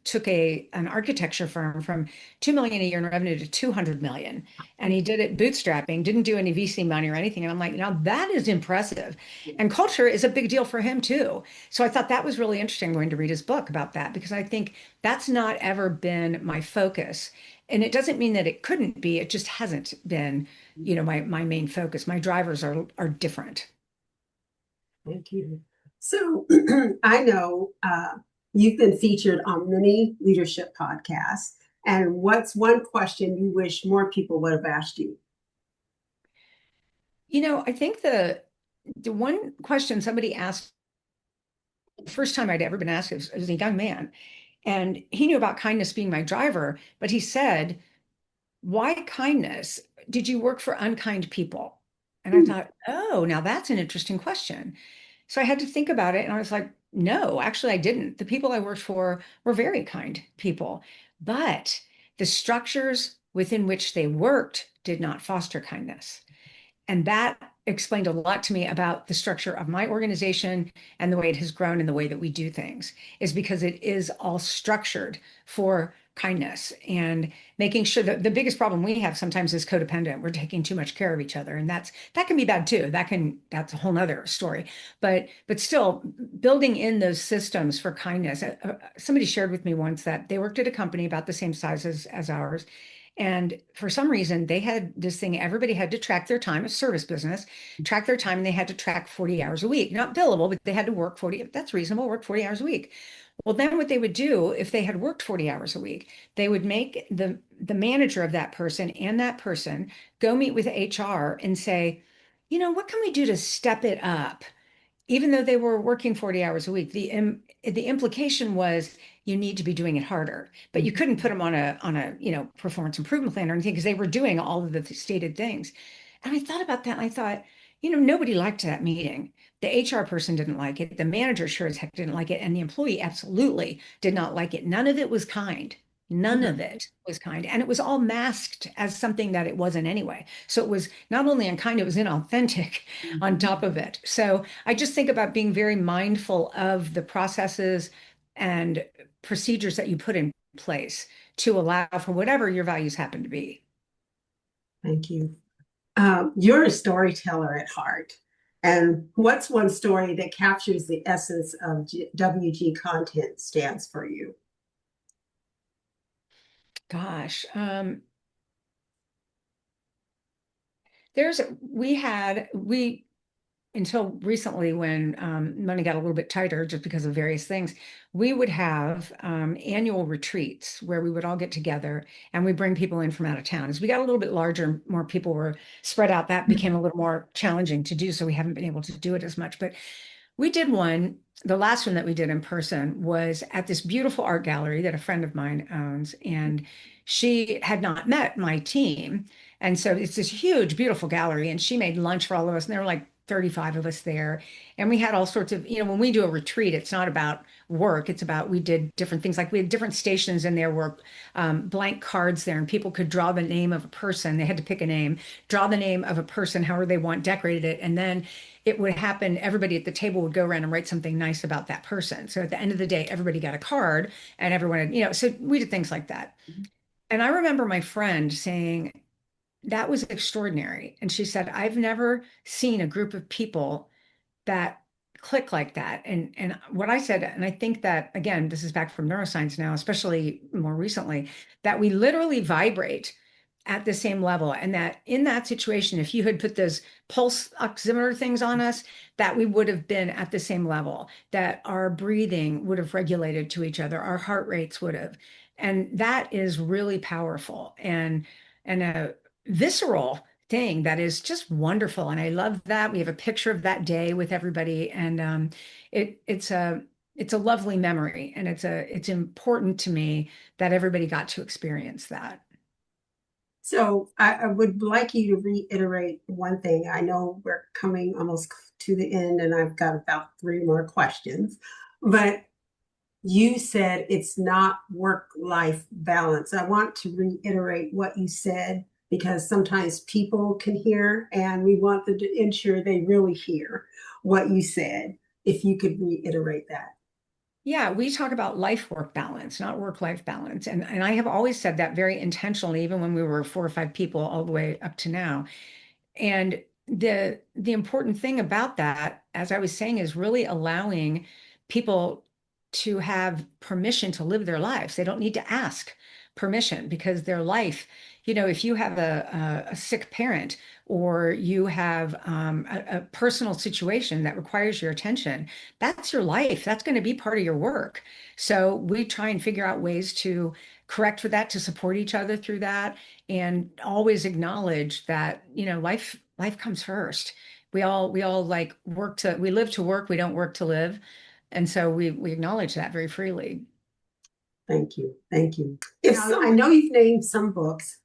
took an architecture firm from 2 million a year in revenue to 200 million. And he did it bootstrapping, didn't do any VC money or anything. And I'm like, now that is impressive. And culture is a big deal for him too. So I thought that was really interesting going to read his book about that because I think that's not ever been my focus. And it doesn't mean that it couldn't be, it just hasn't been, you know, my main focus. My drivers are different. Thank you. So I know you've been featured on many leadership podcasts. And what's one question you wish more people would have asked you? I think the one question somebody asked the first time I'd ever been asked was a young man, and he knew about kindness being my driver, but he said, "Why kindness? Did you work for unkind people?" And I thought, "Oh, now that's an interesting question." So I had to think about it, and I was like, "No, actually, I didn't. The people I worked for were very kind people, but the structures within which they worked did not foster kindness." And that explained a lot to me about the structure of my organization and the way it has grown and the way that we do things, is because it is all structured for kindness and making sure that the biggest problem we have sometimes is codependent. We're taking too much care of each other. And that can be bad too. That's a whole nother story. But still building in those systems for kindness. Somebody shared with me once that they worked at a company about the same size as ours. And for some reason, they had this thing, everybody had to track their time, a service business, track their time, and they had to track 40 hours a week. Not billable, but they had to work 40, that's reasonable, work 40 hours a week. Well, then what they would do if they had worked 40 hours a week, they would make the manager of that person and that person go meet with HR and say, what can we do to step it up? Even though they were working 40 hours a week, the implication was you need to be doing it harder, but you couldn't put them on a performance improvement plan or anything because they were doing all of the stated things. And I thought about that and I thought, nobody liked that meeting. The HR person didn't like it. The manager sure as heck didn't like it. And the employee absolutely did not like it. None of it was kind. None of it was kind. And it was all masked as something that it wasn't anyway. So it was not only unkind, it was inauthentic on top of it. So I just think about being very mindful of the processes and procedures that you put in place to allow for whatever your values happen to be. Thank you. You're a storyteller at heart. And what's one story that captures the essence of WG content stands for you? Gosh, there's we until recently when money got a little bit tighter just because of various things, we would have annual retreats where we would all get together and we bring people in from out of town. As we got a little bit larger, more people were spread out, that became a little more challenging to do. So we haven't been able to do it as much. But we did one, the last one that we did in person was at this beautiful art gallery that a friend of mine owns. And she had not met my team. And so it's this huge, beautiful gallery. And she made lunch for all of us. And there were like 35 of us there. And we had all sorts of, when we do a retreat, it's not about work. It's about, we did different things. Like we had different stations and there were blank cards there and people could draw the name of a person. They had to pick a name, draw the name of a person, however they want, decorated it. And then it would happen, everybody at the table would go around and write something nice about that person. So at the end of the day, everybody got a card and everyone had, so we did things like that. And I remember my friend saying, that was extraordinary. And she said, I've never seen a group of people that click like that. And what I said, and I think that again, this is back from neuroscience now, especially more recently, that we literally vibrate at the same level. And that in that situation, if you had put those pulse oximeter things on us, that we would have been at the same level, that our breathing would have regulated to each other, our heart rates would have. And that is really powerful and a visceral thing that is just wonderful. And I love that. We have a picture of that day with everybody. And it's a lovely memory. And it's important to me that everybody got to experience that. So I would like you to reiterate one thing. I know we're coming almost to the end and I've got about 3 more questions, but you said it's not work-life balance. I want to reiterate what you said because sometimes people can hear and we want them to ensure they really hear what you said. If you could reiterate that. Yeah, we talk about life-work balance, not work-life balance. And I have always said that very intentionally, even when we were 4 or 5 people all the way up to now. And the important thing about that, as I was saying, is really allowing people to have permission to live their lives. They don't need to ask permission because their life, if you have a sick parent or you have a personal situation that requires your attention, that's your life. That's going to be part of your work. So we try and figure out ways to correct for that, to support each other through that, and always acknowledge that, life life comes first. We all like we live to work, we don't work to live. And so we acknowledge that very freely. Thank you. Thank you. I know you've named some books.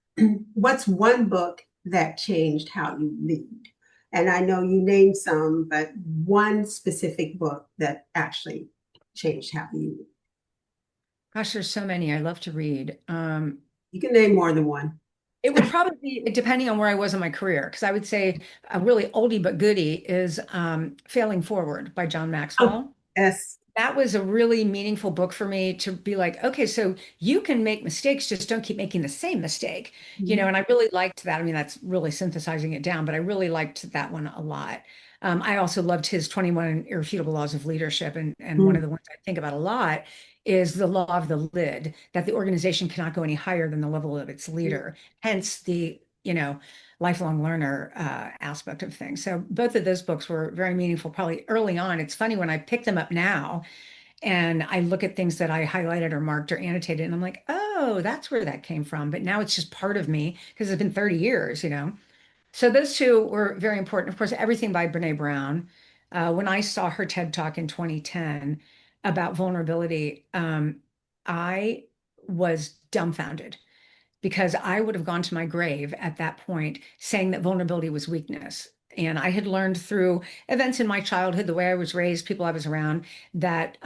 What's one book that changed how you lead? And I know you named some, but one specific book that actually changed how you lead. Gosh, there's so many. I love to read. You can name more than one. It would probably be depending on where I was in my career, because I would say a really oldie but goodie is Failing Forward by John Oh, Maxwell. yes. That was a really meaningful book for me to be like, okay, so you can make mistakes, just don't keep making the same mistake, and I really liked that. I mean, that's really synthesizing it down, but I really liked that one a lot. I also loved his 21 Irrefutable Laws of Leadership. And one of the ones I think about a lot is the law of the lid, that the organization cannot go any higher than the level of its leader, hence the, lifelong learner aspect of things. So both of those books were very meaningful, probably early on. It's funny when I pick them up now and I look at things that I highlighted or marked or annotated, and I'm like, oh, that's where that came from. But now it's just part of me because it's been 30 years. So those two were very important. Of course, everything by Brene Brown. When I saw her TED Talk in 2010 about vulnerability, I was dumbfounded because I would have gone to my grave at that point saying that vulnerability was weakness. And I had learned through events in my childhood, the way I was raised, people I was around, that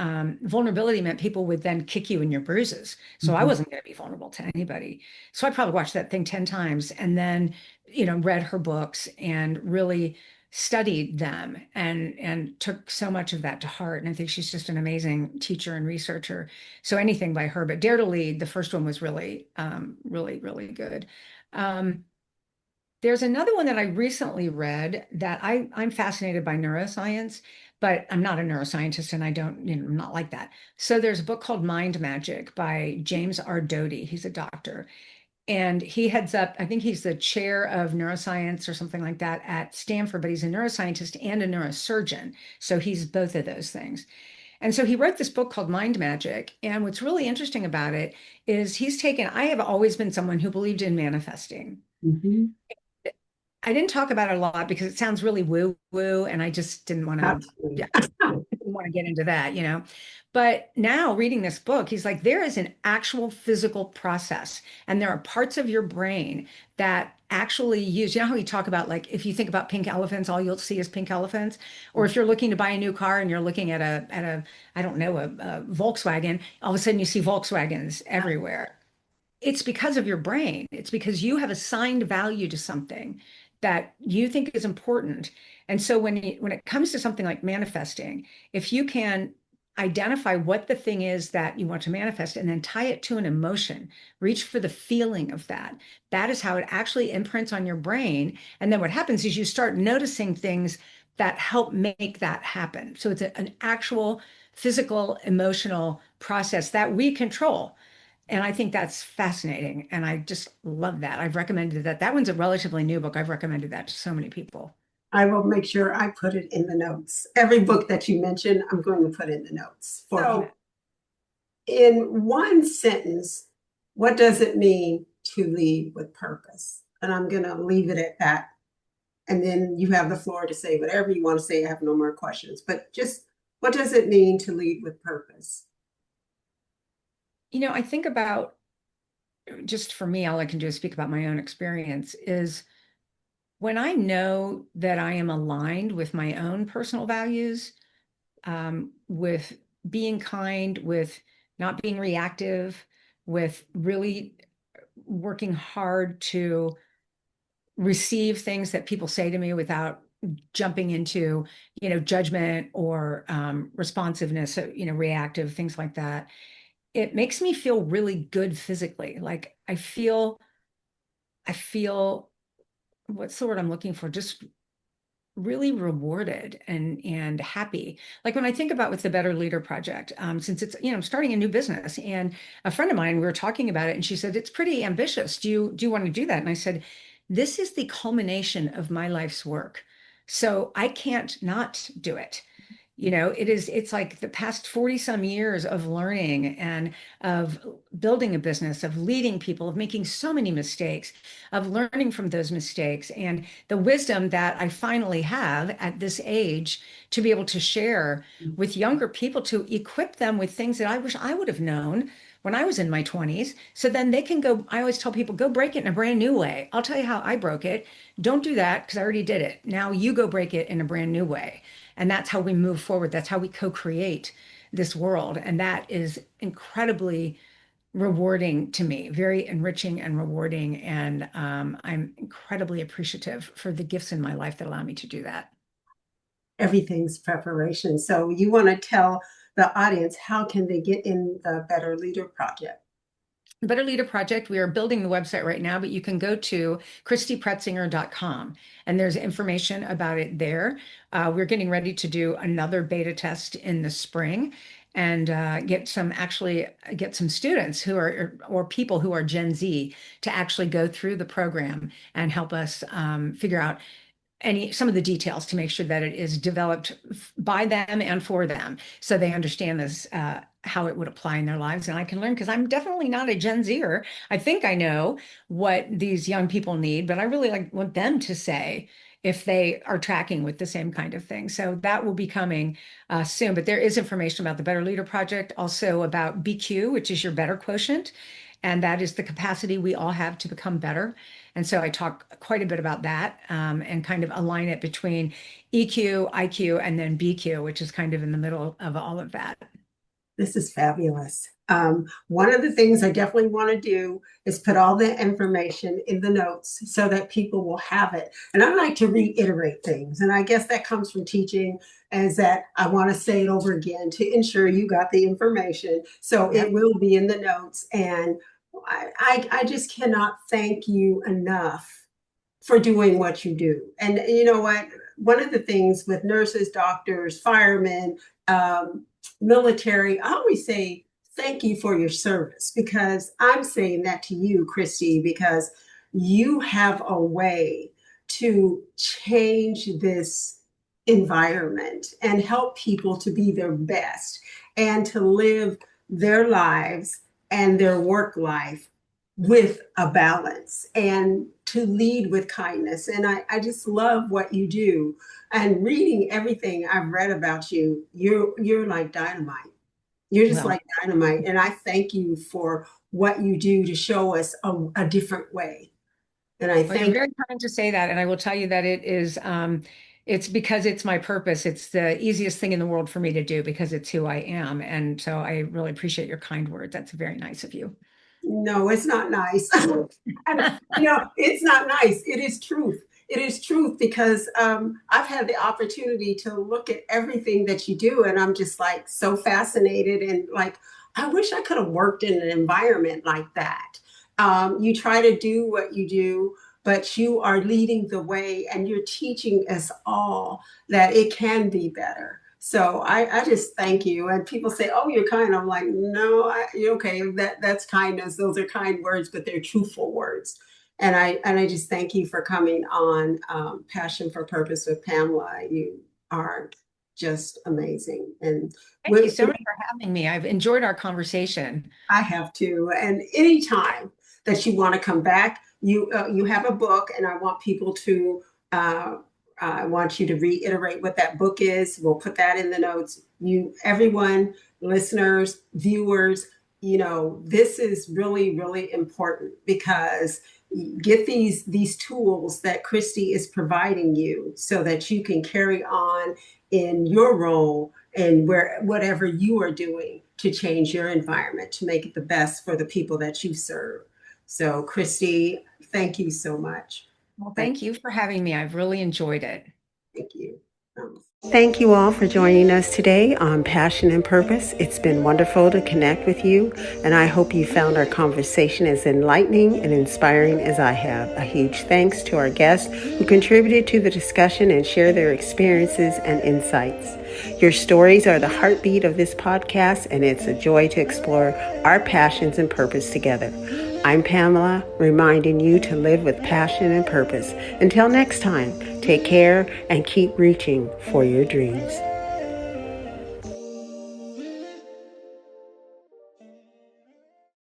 vulnerability meant people would then kick you in your bruises. So I wasn't going to be vulnerable to anybody. So I probably watched that thing 10 times and then, read her books and really studied them and took so much of that to heart. And I think she's just an amazing teacher and researcher. So anything by her, but Dare to Lead, the first one was really, really, really good. Um, there's another one that I recently read that I'm fascinated by neuroscience, but I'm not a neuroscientist and I don't, I'm not like that. So there's a book called Mind Magic by James R. Doty. He's a doctor. And he heads up, I think he's the chair of neuroscience or something like that at Stanford, but he's a neuroscientist and a neurosurgeon. So he's both of those things. And so he wrote this book called Mind Magic. And what's really interesting about it is I have always been someone who believed in manifesting. Mhm. I didn't talk about it a lot because it sounds really woo woo, and I just didn't want to, Absolutely. yeah, didn't want to get into that. But now reading this book, he's like, there is an actual physical process, and there are parts of your brain that actually use, how we talk about, like, if you think about pink elephants, all you'll see is pink elephants, or if you're looking to buy a new car and you're looking at I don't know, a Volkswagen, all of a sudden you see Volkswagens everywhere. It's because of your brain. It's because you have assigned value to something that you think is important. And so when it comes to something like manifesting, if you can identify what the thing is that you want to manifest and then tie it to an emotion, reach for the feeling of that, that is how it actually imprints on your brain. And then what happens is you start noticing things that help make that happen. So it's an actual physical, emotional process that we control. And I think that's fascinating. And I just love that. I've recommended that. That one's a relatively new book. I've recommended that to so many people. I will make sure I put it in the notes. Every book that you mentioned, I'm going to put in the notes. So, in one sentence, what does it mean to lead with purpose? And I'm going to leave it at that. And then you have the floor to say whatever you want to say. I have no more questions. But just what does it mean to lead with purpose? I think about, just for me, all I can do is speak about my own experience, is when I know that I am aligned with my own personal values, with being kind, with not being reactive, with really working hard to receive things that people say to me without jumping into, judgment or responsiveness, reactive, things like that. It makes me feel really good physically. Like I feel, what's the word I'm looking for? Just really rewarded and happy. Like when I think about with the Better Leader Project, since it's, I'm starting a new business, and a friend of mine, we were talking about it and she said, it's pretty ambitious. Do you want to do that? And I said, this is the culmination of my life's work. So I can't not do it. It's like the past 40 some years of learning and of building a business, of leading people, of making so many mistakes, of learning from those mistakes, and the wisdom that I finally have at this age to be able to share with younger people to equip them with things that I wish I would have known when I was in my 20s. So then they can go, I always tell people, go break it in a brand new way. I'll tell you how I broke it. Don't do that because I already did it. Now you go break it in a brand new way. And that's how we move forward. That's how we co-create this world. And that is incredibly rewarding to me, very enriching and rewarding. And I'm incredibly appreciative for the gifts in my life that allow me to do that. Everything's preparation. So you want to tell the audience, how can they get in the Better Leader Project? Better Leader Project, we are building the website right now, but you can go to christypretzinger.com and there's information about it there. We're getting ready to do another beta test in the spring and get some students who are, or people who are Gen Z to actually go through the program and help us figure out some of the details to make sure that it is developed by them and for them so they understand this how it would apply in their lives. And I can learn because I'm definitely not a Gen Zer. I think I know what these young people need, but I really want them to say if they are tracking with the same kind of thing. So that will be coming soon. But there is information about the Better Leader Project, also about BQ, which is your better quotient. And that is the capacity we all have to become better. And so I talk quite a bit about that and kind of align it between EQ, IQ, and then BQ, which is kind of in the middle of all of that. This is fabulous. One of the things I definitely want to do is put all the information in the notes so that people will have it. And I like to reiterate things. And I guess that comes from teaching, is that I want to say it over again to ensure you got the information. So It will be in the notes. And I just cannot thank you enough for doing what you do. And you know what? One of the things with nurses, doctors, firemen, military, I always say thank you for your service, because I'm saying that to you, Christy, because you have a way to change this environment and help people to be their best and to live their lives and their work life with a balance and to lead with kindness. And I just love what you do. And reading everything I've read about you, you're like dynamite. You're just like dynamite. And I thank you for what you do to show us a different way. And I think you're very kind to say that. And I will tell you that it is, it's because it's my purpose. It's the easiest thing in the world for me to do because it's who I am. And so I really appreciate your kind words. That's very nice of you. No, it's not nice. It's not nice. It is truth. It is truth, because I've had the opportunity to look at everything that you do, and I'm just like so fascinated, and like, I wish I could have worked in an environment like that. You try to do what you do, but you are leading the way and you're teaching us all that it can be better. So I just thank you. And people say, "Oh, you're kind." I'm like, "No, okay, that's kindness. Those are kind words, but they're truthful words." And I just thank you for coming on Passion for Purpose with Pamela. You are just amazing. And thank you so much for having me. I've enjoyed our conversation. I have too. And anytime that you want to come back, you have a book, and I want people to. I want you to reiterate what that book is. We'll put that in the notes. Everyone, listeners, viewers, this is really, really important, because get these tools that Christy is providing you so that you can carry on in your role and whatever you are doing to change your environment, to make it the best for the people that you serve. So, Christy, thank you so much. Well, thank you for having me. I've really enjoyed it. Thank you. Thank you all for joining us today on Passion and Purpose. It's been wonderful to connect with you, and I hope you found our conversation as enlightening and inspiring as I have. A huge thanks to our guests who contributed to the discussion and shared their experiences and insights. Your stories are the heartbeat of this podcast, and it's a joy to explore our passions and purpose together. I'm Pamela, reminding you to live with passion and purpose. Until next time, take care and keep reaching for your dreams.